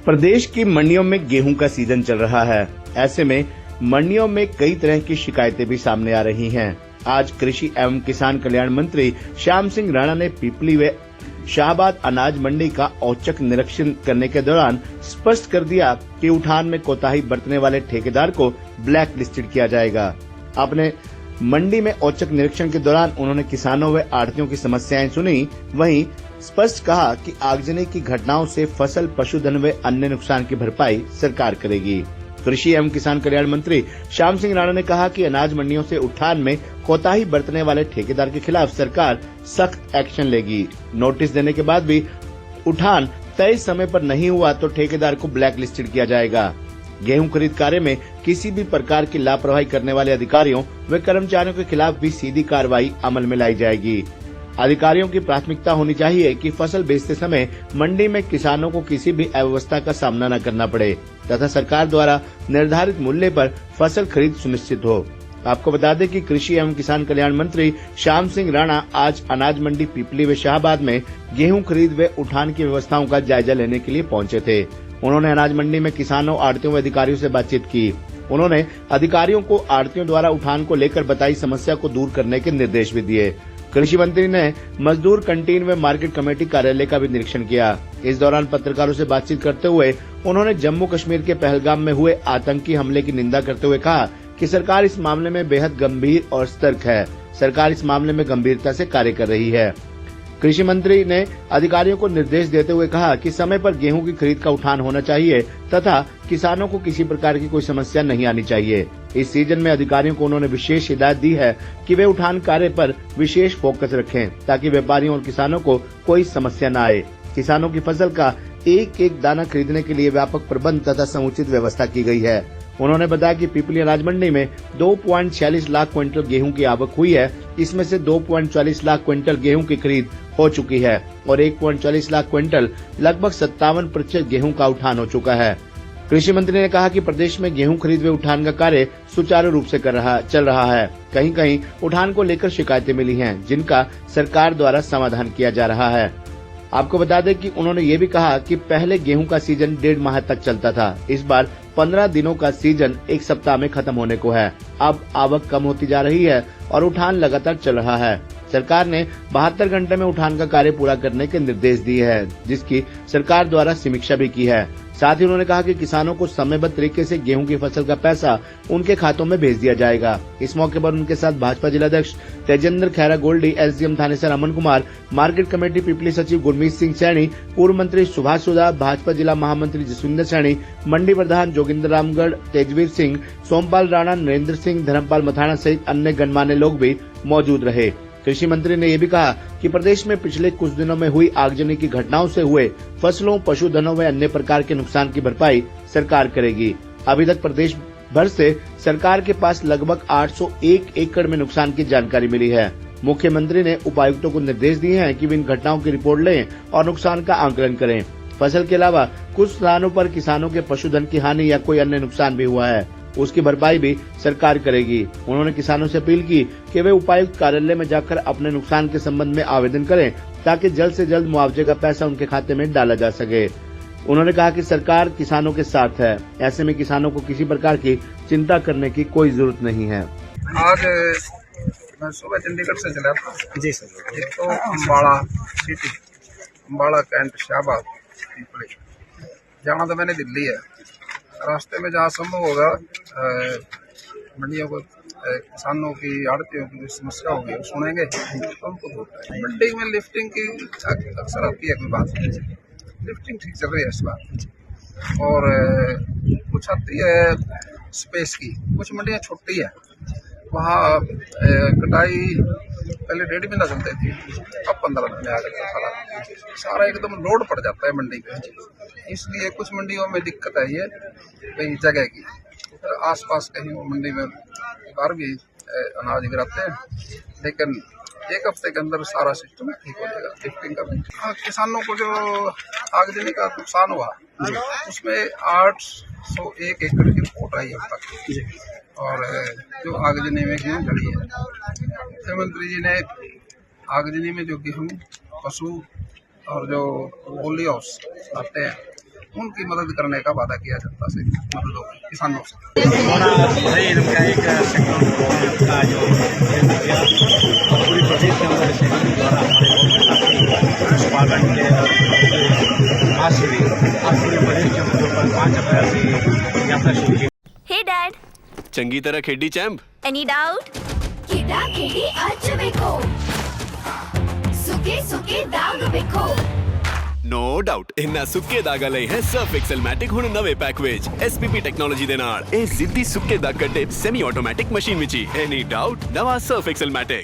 प्रदेश की मंडियों में गेहूं का सीजन चल रहा है। ऐसे में मंडियों में कई तरह की शिकायतें भी सामने आ रही हैं। आज कृषि एवं किसान कल्याण मंत्री श्याम सिंह राणा ने पीपली व शाहबाद अनाज मंडी का औचक निरीक्षण करने के दौरान स्पष्ट कर दिया कि उठान में कोताही बरतने वाले ठेकेदार को ब्लैक लिस्टेड किया जाएगा। अपने मंडी में औचक निरीक्षण के दौरान उन्होंने किसानों व आढ़तियों की समस्याएं सुनी। वहीं स्पष्ट कहा कि आगजनी की घटनाओं से फसल, पशुधन व अन्य नुकसान की भरपाई सरकार करेगी। कृषि एवं किसान कल्याण मंत्री श्याम सिंह राणा ने कहा कि अनाज मंडियों से उठान में कोताही बरतने वाले ठेकेदार के खिलाफ सरकार सख्त एक्शन लेगी। नोटिस देने के बाद भी उठान तय समय पर नहीं हुआ तो ठेकेदार को ब्लैक लिस्टेड किया जाएगा। गेहूं खरीद कार्य में किसी भी प्रकार की लापरवाही करने वाले अधिकारियों व कर्मचारियों के खिलाफ भी सीधी कार्रवाई अमल में लाई जाएगी। अधिकारियों की प्राथमिकता होनी चाहिए कि फसल बेचते समय मंडी में किसानों को किसी भी अव्यवस्था का सामना न करना पड़े तथा सरकार द्वारा निर्धारित मूल्य पर फसल खरीद सुनिश्चित हो। आपको बता दें कि कृषि एवं किसान कल्याण मंत्री श्याम सिंह राणा आज अनाज मंडी पीपली व शाहबाद में गेहूं खरीद व उठान की व्यवस्थाओं का जायजा लेने के लिए पहुंचे थे। उन्होंने अनाज मंडी में किसानों, आढ़तियों व अधिकारियों से बातचीत की। उन्होंने अधिकारियों को आढ़तियों द्वारा उठान को लेकर बताई समस्या को दूर करने के निर्देश भी दिए। कृषि मंत्री ने मजदूर कैंटीन व मार्केट कमेटी कार्यालय का भी निरीक्षण किया। इस दौरान पत्रकारों से बातचीत करते हुए उन्होंने जम्मू कश्मीर के पहलगाम में हुए आतंकी हमले की निंदा करते हुए कहा कि सरकार इस मामले में बेहद गंभीर और सतर्क है। सरकार इस मामले में गंभीरता से कार्य कर रही है। कृषि मंत्री ने अधिकारियों को निर्देश देते हुए कहा कि समय पर गेहूं की खरीद का उठान होना चाहिए तथा किसानों को किसी प्रकार की कोई समस्या नहीं आनी चाहिए। इस सीजन में अधिकारियों को उन्होंने विशेष हिदायत दी है कि वे उठान कार्य पर विशेष फोकस रखें ताकि व्यापारियों और किसानों को कोई समस्या न आए। किसानों की फसल का एक एक दाना खरीदने के लिए व्यापक प्रबंध तथा समुचित व्यवस्था की गई है। उन्होंने बताया कि पीपली अनाज मंडी में 2.46 लाख क्विंटल गेहूं की आवक हुई है। इसमें से 2.40 लाख क्विंटल गेहूं की खरीद हो चुकी है और 1.40 लाख क्विंटल लगभग 57% गेहूं का उठान हो चुका है। कृषि मंत्री ने कहा कि प्रदेश में गेहूं खरीद व उठान का कार्य सुचारू रूप से चल रहा है। कहीं कहीं उठान को लेकर शिकायतें मिली हैं, जिनका सरकार द्वारा समाधान किया जा रहा है। आपको बता दें कि उन्होंने ये भी कहा कि पहले गेहूं का सीजन 1.5 माह तक चलता था। इस बार 15 दिनों का सीजन 1 सप्ताह में खत्म होने को है। अब आवक कम होती जा रही है और उठान लगातार चल रहा है। सरकार ने 72 घंटे में उठान का कार्य पूरा करने के निर्देश दिए हैं, जिसकी सरकार द्वारा समीक्षा भी की है। साथ ही उन्होंने कहा कि किसानों को समयबद्ध तरीके से गेहूं की फसल का पैसा उनके खातों में भेज दिया जाएगा। इस मौके पर उनके साथ भाजपा जिलाध्यक्ष Tejendra Khaira Goldy, SDM Thanesar Aman Kumar, market committee पीपली सचिव गुरमीत सिंह सैनी, पूर्व मंत्री सुभाष सुधा, भाजपा जिला महामंत्री जसविंदर सैनी, मंडी प्रधान जोगिंदर रामगढ़, तेजवीर सिंह, सोमपाल राणा, नरेंद्र सिंह, धर्मपाल मथाना सहित अन्य गणमान्य लोग भी मौजूद रहे। कृषि मंत्री ने यह भी कहा कि प्रदेश में पिछले कुछ दिनों में हुई आगजनी की घटनाओं से हुए फसलों, पशुधनों व अन्य प्रकार के नुकसान की भरपाई सरकार करेगी। अभी तक प्रदेश भर से सरकार के पास लगभग 801 एकड़ में नुकसान की जानकारी मिली है। मुख्यमंत्री ने उपायुक्तों को निर्देश दिए हैं कि वे इन घटनाओं की रिपोर्ट लें और नुकसान का आंकलन करें। फसल के अलावा कुछ स्थानों पर किसानों के पशुधन की हानि या कोई अन्य नुकसान भी हुआ है, उसकी भरपाई भी सरकार करेगी। उन्होंने किसानों से अपील की कि वे उपायुक्त कार्यालय में जाकर अपने नुकसान के संबंध में आवेदन करें ताकि जल्द से जल्द मुआवजे का पैसा उनके खाते में डाला जा सके। उन्होंने कहा कि सरकार किसानों के साथ है। ऐसे में किसानों को किसी प्रकार की चिंता करने की कोई जरूरत नहीं है। आज मैं सुबह चंडीगढ़ से चला था जी सर। एक तो अम्बाड़ा सिटी, अम्बाड़ा कैंट, शाहबाद, पीपली जाना तो मैंने दिल्ली है। रास्ते में जहाँ संभव होगा मंडियों को, किसानों की, आड़तियों की जो समस्या होगी वो सुनेंगे तो उनको। मंडी में लिफ्टिंग की अक्सर आती है कोई बात, लिफ्टिंग ठीक चल रही है इस बार। और कुछ आती है स्पेस की, कुछ मंडियाँ छोटी है, वहाँ कटाई पहले 1.5 महीना चलती थी, अब 15 दिन में आ गया। सारा एकदम लोड पड़ जाता है मंडी पे, इसलिए कुछ मंडियों में दिक्कत आई है कहीं जगह की। आसपास कहीं वो मंडी में बार भी अनाज गिराते हैं, लेकिन 1 हफ्ते के अंदर सारा सिस्टम ठीक हो जाएगा लिफ्टिंग का भी। किसानों को जो आगजनी का नुकसान हुआ उसमें 801 एकड़ की रिपोर्ट आई अब तक, और जो आगजनी में गेहूँ खड़ी है, मुख्यमंत्री जी ने आगजनी में जो गेहूँ, पशु और जो पोली हाउस आते हैं उनकी मदद करने का वादा किया जनता से, मदद होगी किसानों से। हमारा सही इनका एक सेक्टर का जो पूरी प्रदेश के अंदर से द्वारा हमारे पशुपालन के आज से भी आज पूरे प्रदेश के मुद्दों पर 5 अप्रैल से यात्रा शुरू की। Hey Dad, ਚੰਗੀ ਤਰ੍ਹਾਂ ਖੇਡੀ ਚੈਂਪ। any doubt? ਕਿੱਦਾਂ ਖੇਡੀ ਅੱਜ ਵੇਖੋ ਸੁੱਕੇ ਸੁੱਕੇ ਦਾਗ ਵੇਖੋ ਨੋ ਡਾਊਟ ਇਹਨਾਂ ਸੁੱਕੇ ਦਾਗਾਂ ਲਈ ਹੈ ਸਰਫ ਐਕਸਲ ਮੈਟਿਕ ਹੁਣ ਨਵੇਂ ਪੈਕ ਵਿੱਚ SPP ਟੈਕਨੋਲੋਜੀ ਦੇ ਨਾਲ ਇਹ ਜ਼ਿੱਦੀ ਸੁੱਕੇ ਦਾਗ ਕੱਢੇ ਸੈਮੀ ਆਟੋਮੈਟਿਕ ਮਸ਼ੀਨ ਵਿੱਚ ਹੀ। ਐਨੀ ਡਾਊਟ ਨਵਾਂ ਸਰਫ ਐਕਸਲ ਮੈਟਿਕ।